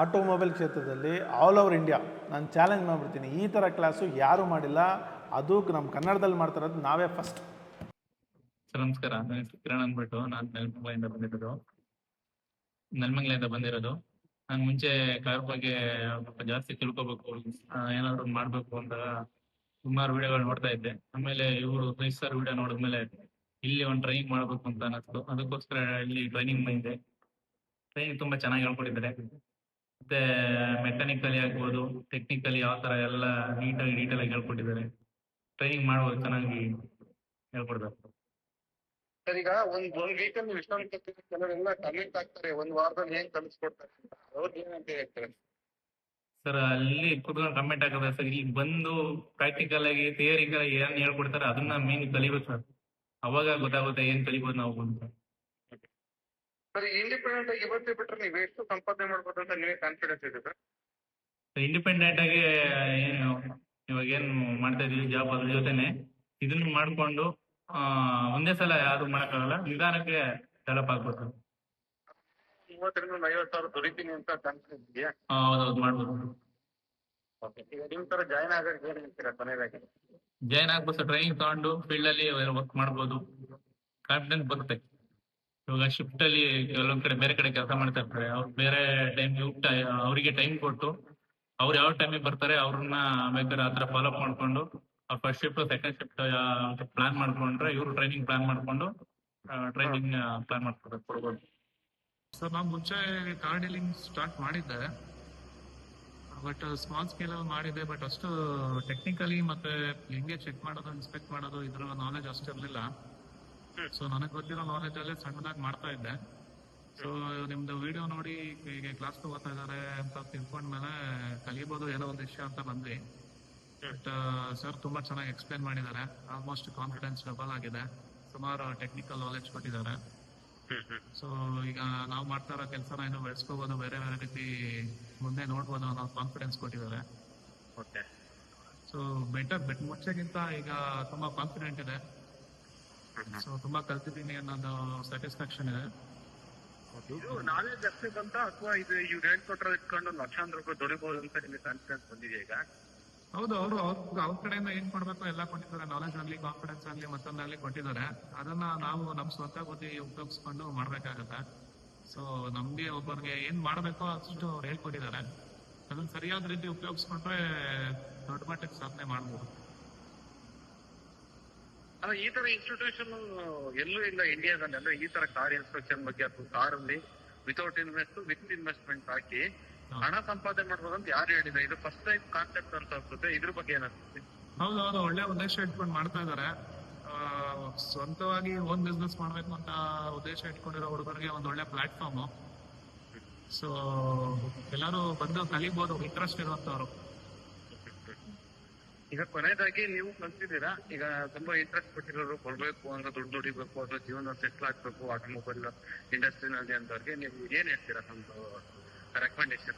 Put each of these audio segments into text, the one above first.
Automobile ಕ್ಷೇತ್ರದಲ್ಲಿ all over India ನಾನು challenge ಮಾಡಿಬಿಡ್ತೀನಿ. ಈ ಥರ ಕ್ಲಾಸು ಯಾರೂ ಮಾಡಿಲ್ಲ. ಅದು ನಮ್ಮ ಕನ್ನಡದಲ್ಲಿ ಮಾಡ್ತಾರದು ನಾವೇ ಫಸ್ಟ್. ಸರ್ ನಮಸ್ಕಾರ. ನನ್ನ ಹೆಸರು ಕಿರಣ್ ಅಂದ್ಬಿಟ್ಟು ನಾನು ನೆಲಮಂಗಲದಿಂದ ಬಂದಿರೋದು. ನಾನು ಮುಂಚೆ ಕಾರ್ ಬಗ್ಗೆ ಸ್ವಲ್ಪ ಜಾಸ್ತಿ ತಿಳ್ಕೊಬೇಕು, ಏನಾದ್ರು ಮಾಡ್ಬೇಕು ಅಂತ ಸುಮಾರು ವಿಡಿಯೋಗಳು ನೋಡ್ತಾ ಇದ್ದೆ. ಆಮೇಲೆ ಇವರು ಸರ್ ವಿಡಿಯೋ ನೋಡಿದ್ಮೇಲೆ ಇಲ್ಲಿ ಒಂದು ಟ್ರೈನಿಂಗ್ ಮಾಡ್ಬೇಕು ಅಂತ ಅನ್ನಿಸ್ತು. ಅದಕ್ಕೋಸ್ಕರ ಇಲ್ಲಿ ಟ್ರೈನಿಂಗ್ ಬಂದಿದೆ. ಟ್ರೈನಿಂಗ್ ತುಂಬಾ ಚೆನ್ನಾಗಿ ಹೇಳ್ಕೊಟ್ಟಿದ್ದಾರೆ. ಮತ್ತೆ ಮೆಕ್ಯಾನಿಕಲಿ ಆಗ್ಬೋದು, ಟೆಕ್ನಿಕಲಿ ಯಾವ ತರ ಎಲ್ಲ ನೀಟಾಗಿ ಡೀಟೇಲ್ ಆಗಿ ಹೇಳ್ಕೊಟ್ಟಿದ್ದಾರೆ. ಟ್ರೈನಿಂಗ್ ಮಾಡ್ಬೋದು, ಚೆನ್ನಾಗಿ ಹೇಳ್ಕೊಡ್ತಾರೆ. ಸರ್, ಈಗ ಒಂದ್ ವೀಕಲ್ಲಿ ವಿಶ್ರಾಂತಿ ಕೆಲವರೆಲ್ಲ ಕಮೆಂಟ್ ಆಗ್ತಾರೆ, ಒಂದ್ ವಾರದಲ್ಲಿ ಏನ್ ಕಲಿಸ್ಕೊಡ್ತಾರೆ, ಅವ್ರು ಏನಂತ ಹೇಳ್ತಾರೆ? ಸರ್ ಅಲ್ಲಿ ಕುತ್ಕೊಂಡು ಕಮೆಂಟ್ ಹಾಕಿದ್ರೆ ಸರ್, ಇಲ್ಲಿ ಬಂದು ಪ್ರಾಕ್ಟಿಕಲ್ ಆಗಿ ಥಿಯರಿಕಲ್ ಆಗಿ ಏನ್ ಹೇಳ್ಕೊಡ್ತಾರೆ ಅದನ್ನ ಮೇನ್ ಕಲಿಬೇಕು ಸರ್. ಅವಾಗ ಗೊತ್ತಾಗುತ್ತೆ ಏನ್ ಕಲಿಬೋದು ನಾವು ಅಂತ. ಸರ್, ಇಂಡಿಪೆಂಡೆಂಟ್ ಆಗಿ ಇವತ್ತೇ ಬಿಟ್ರೆ ನೀವು ಎಷ್ಟು ಸಂಪಾದನೆ ಮಾಡ್ಬೋದು ಅಂತ ನೀವೇ ಕಾನ್ಫಿಡೆನ್ಸ್ ಇದೆ ಸರ್? ಇಂಡಿಪೆಂಡೆಂಟ್ ಆಗಿ ಏನು ಇವಾಗ ಏನ್ ಮಾಡ್ತಾ ಇದೀವಿ ಜಾಬ್, ಅದ್ರ ಜೊತೆನೆ ಇದನ್ನ ಮಾಡ್ಕೊಂಡು ಒಂದೇ ಸಲ ಯಾವ್ದು ಮಾಡಕ್ಕಾಗಲ್ಲ, ನಿಧಾನಕ್ಕೆ ಡೆವಲಪ್ ಆಗ್ಬೋದು. 30,000-50,000 ದುಡಿತೀನಿ ಅಂತ ಕಾನ್ಫಿಡೆನ್ಸ್ ಇದೆಯಾ? ಹೌದೌದು, ಮಾಡ್ಬೋದು. ಈಗ ನಿಮ್ ತರ ಜಾಯ್ನ್ ಆಗಕ್ಕೆ ಏನ್ ಹೇಳ್ತೀರಾ ಕೊನೆಯದಾಗಿ? ಜಾಯ್ನ್ ಆಗ್ಬೋದು ಸರ್. ಟ್ರೈನಿಂಗ್ ತಗೊಂಡು ಫೀಲ್ಡ್ ಅಲ್ಲಿ ವರ್ಕ್ ಮಾಡ್ಬೋದು, ಕಾನ್ಫಿಡೆನ್ಸ್ ಬರುತ್ತೆ. ಇವಾಗ ಶಿಫ್ಟ್ ಅಲ್ಲಿ ಕೆಲವೊಂದ್ ಕಡೆ ಬೇರೆ ಕಡೆ ಕೆಲಸ ಮಾಡ್ತಾ ಇರ್ತಾರೆ, ಅವ್ರು ಬೇರೆ ಟೈಮ್ ಅವರಿಗೆ ಟೈಮ್ ಕೊಟ್ಟು ಅವ್ರು ಯಾವ ಟೈಮಿಗೆ ಬರ್ತಾರೆ ಅವ್ರನ್ನ ಬೇಕಾದ್ರೆ ಆತರ ಫಾಲೋ ಅಪ್ ಮಾಡ್ಕೊಂಡು first shift second shift plan ಮಾಡ್ಕೊಂಡ್ರೆ ಇವ್ರು ಟ್ರೈನಿಂಗ್ ಪ್ಲಾನ್ ಮಾಡ್ಕೊಂಡು ಟ್ರೈನಿಂಗ್ ಪ್ಲಾನ್ ಕೊಡ್ಬೋದು. ಸರ್, ನಾವು ಮುಂಚೆ ಕಾರ್ ಡೀಲಿಂಗ್ ಸ್ಟಾರ್ಟ್ ಮಾಡಿದ್ದೆ, ಬಟ್ ಸ್ಮಾಲ್ ಸ್ಕೇಲ್ ಅಲ್ಲಿ ಮಾಡಿದೆ. ಬಟ್ ಅಷ್ಟು ಟೆಕ್ನಿಕಲಿ ಮತ್ತೆ ಹೆಂಗೆ ಚೆಕ್ ಮಾಡೋದು, ಇನ್ಸ್ಪೆಕ್ಟ್ ಮಾಡೋದು ಇದ್ರ ನಾಲೆಜ್ ಅಷ್ಟು ಇರಲಿಲ್ಲ. ಸೊ ನನಗೆ ಗೊತ್ತಿರೋ ನಾಲೆಜ್ ಅಲ್ಲೇ ಸಣ್ಣದಾಗಿ ಮಾಡ್ತಾ ಇದ್ದೆ. ಸೊ ನಿಮ್ದು ವಿಡಿಯೋ ನೋಡಿ ಈಗ ಕ್ಲಾಸ್ ತಗೋತಾ ಇದಾರೆ ಅಂತ ತಿಳ್ಕೊಂಡ್ಮೇಲೆ ಕಲಿಬೋದು ಏನೋ ಒಂದು ವಿಷಯ ಅಂತ ಬಂದ್ವಿ. ಬಟ್ ಸರ್ ತುಂಬಾ ಚೆನ್ನಾಗಿ ಎಕ್ಸ್ಪ್ಲೇನ್ ಮಾಡಿದ್ದಾರೆ. ಆಲ್ಮೋಸ್ಟ್ ಕಾನ್ಫಿಡೆನ್ಸ್ ಡಬಲ್ ಆಗಿದೆ. ಸುಮಾರು ಟೆಕ್ನಿಕಲ್ ನಾಲೆಜ್ ಕೊಟ್ಟಿದ್ದಾರೆ. ಸೊ ಈಗ ನಾವು ಮಾಡ್ತಾ ಇರೋ ಕೆಲಸನ ಇನ್ನೂ ಬೆಳೆಸ್ಕೋಬಹುದು, ಬೇರೆ ಬೇರೆ ರೀತಿ ಮುಂದೆ ನೋಡ್ಬೋದು ಅನ್ನೋ ಕಾನ್ಫಿಡೆನ್ಸ್ ಕೊಟ್ಟಿದ್ದಾರೆ. ಸೊ ಬೆಟ್ ಮುಂಚೆಗಿಂತ ಈಗ ತುಂಬಾ ಕಾನ್ಫಿಡೆಂಟ್ ಇದೆ. ಸೊ ತುಂಬಾ ಕಲ್ತಿದ್ದೀನಿ ಅನ್ನೋದು ಸ್ಯಾಟಿಸ್ಫ್ಯಾಕ್ಷನ್ ಇದೆ. ಇದು ನಾಲೆಜ್ ಅಷ್ಟೇ ಬಂತ ಅಥವಾ ಇದು ಇವ್ರು ಹೇಳ್ಕೊಟ್ರೆ ಇಟ್ಕೊಂಡು ಲಕ್ಷಾಂತರ ರೂಪಾಯಿ ದುಡಿಬಹುದು ಅಂತ ನಿಮಗೆ ಕಾನ್ಫಿಡೆನ್ಸ್ ಬಂದಿದೆ ಈಗ? ಹೌದು, ಅವ್ರ ಕಡೆಯಿಂದ ಏನ್ ಕೊಡ್ಬೇಕು ಎಲ್ಲ ಕೊಟ್ಟಿದ್ದಾರೆ. ನಾಲೆಜ್ ಆಗ್ಲಿ, ಕಾನ್ಫಿಡೆನ್ಸ್ ಆಗ್ಲಿ, ಮತ್ತೊಂದಾಗ್ಲಿ ಕೊಟ್ಟಿದ್ದಾರೆ. ಅದನ್ನ ನಾವು ನಮ್ ಸ್ವಂತ ಬುದ್ಧಿ ಉಪಯೋಗಿಸ್ಕೊಂಡು ಮಾಡ್ಬೇಕಾಗತ್ತೆ. ಸೊ ನಮ್ಗೆ ಒಬ್ಬರಿಗೆ ಏನ್ ಮಾಡ್ಬೇಕೋ ಅಷ್ಟು ಅವ್ರು ಹೇಳ್ಕೊಟ್ಟಿದ್ದಾರೆ. ಅದನ್ನ ಸರಿಯಾದ ರೀತಿ ಉಪಯೋಗಿಸ್ಕೊಂಡ್ರೆ ದೊಡ್ಡ ಮಟ್ಟಕ್ಕೆ ಸಾಧನೆ ಮಾಡ್ಬೋದು. ಅಲ್ಲ, ಈ ತರ ಇನ್ಸ್ಟಿಟ್ಯೂಷನ್ ಎಲ್ಲೂ ಇಲ್ಲ ಇಂಡಿಯಾದಲ್ಲಿ. ಅಂದ್ರೆ ಈ ತರ ಕಾರ್ ಇನ್ಸ್ಪೆಕ್ಷನ್ ಬಗ್ಗೆ ಅಥವಾ ಕಾರಲ್ಲಿ ವಿತೌಟ್ ವಿತ್ ಇನ್ವೆಸ್ಟ್ಮೆಂಟ್ ಹಾಕಿ ಹಣ ಸಂಪಾದನೆ ಮಾಡ್ಬೋದು ಅಂತ ಯಾರು ಹೇಳಿದ್ರೆ? ಇದು ಫಸ್ಟ್ ಟೈಮ್ ಕಾನ್ಸೆಪ್ಟ್ ಅಂತ ಅನ್ಸುತ್ತೆ. ಇದ್ರ ಬಗ್ಗೆ ಏನಿಸುತ್ತೆ? ಹೌದು, ಒಳ್ಳೆ ಉದ್ದೇಶ ಇಟ್ಕೊಂಡು ಮಾಡ್ತಾ ಇದಾರೆ. ಸ್ವಂತವಾಗಿ ಓನ್ ಬಿಸ್ನೆಸ್ ಮಾಡ್ಬೇಕು ಅಂತ ಉದ್ದೇಶ ಇಟ್ಕೊಂಡಿರೋ ಹುಡುಗರಿಗೆ ಒಂದು ಒಳ್ಳೆ ಪ್ಲಾಟ್ಫಾರ್ಮ್. ಸೊ ಎಲ್ಲರೂ ಬಂದು ಕಲಿಬಹುದು, ಇಂಟ್ರೆಸ್ಟ್ ಇರುವಂತವ್ರು. ಈಗ ಕೊನೆಯದಾಗಿ ನೀವು ಕಲ್ತಿದ್ದೀರಾ, ಈಗ ತುಂಬಾ ಇಂಟ್ರೆಸ್ಟ್ ಕೊಟ್ಟಿರೋರು ಕೊಡ್ಬೇಕು ಅಂತ, ದುಡ್ಡು ದುಡಿಬೇಕು ಅಥವಾ ಜೀವನ ಸೆಟ್ಲ್ ಆಗ್ಬೇಕು ಆಟೋಮೊಬೈಲ್ ಇಂಡಸ್ಟ್ರಿನಲ್ಲಿ ಅಂತವ್ರಿಗೆ ನೀವು ಏನ್ ಹೇಳ್ತೀರಾ ನಮ್ದು ರೆಕಮೆಂಡೇಶನ್?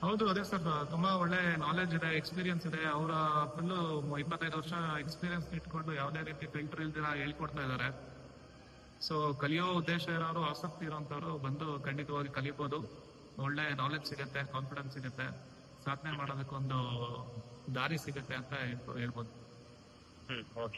ಹೌದು, ಅದೇ ಸರ್, ತುಂಬಾ ಒಳ್ಳೆ ನಾಲೆಜ್ ಇದೆ, ಎಕ್ಸ್ಪೀರಿಯನ್ಸ್ ಇದೆ. ಅವರ ಫುಲ್ಲು 25 ವರ್ಷ ಎಕ್ಸ್ಪೀರಿಯನ್ಸ್ ಇಟ್ಕೊಂಡು ಯಾವುದೇ ರೀತಿ ಫಿಲ್ಟರ್ ಇಲ್ದಿರ ಹೇಳ್ಕೊಡ್ತಾ ಇದ್ದಾರೆ. ಸೊ ಕಲಿಯೋ ಉದ್ದೇಶ ಇರೋರು, ಆಸಕ್ತಿ ಇರೋಂಥವ್ರು ಬಂದು ಖಂಡಿತವಾಗಿ ಕಲಿಬಹುದು. ಒಳ್ಳೆ ನಾಲೆಜ್ ಸಿಗುತ್ತೆ, ಕಾನ್ಫಿಡೆನ್ಸ್ ಸಿಗುತ್ತೆ, ಸಾಧನೆ ಮಾಡೋದಕ್ಕೊಂದು ದಾರಿ ಸಿಗುತ್ತೆ ಅಂತ ಹೇಳ್ಬೋದು. ಓಕೆ.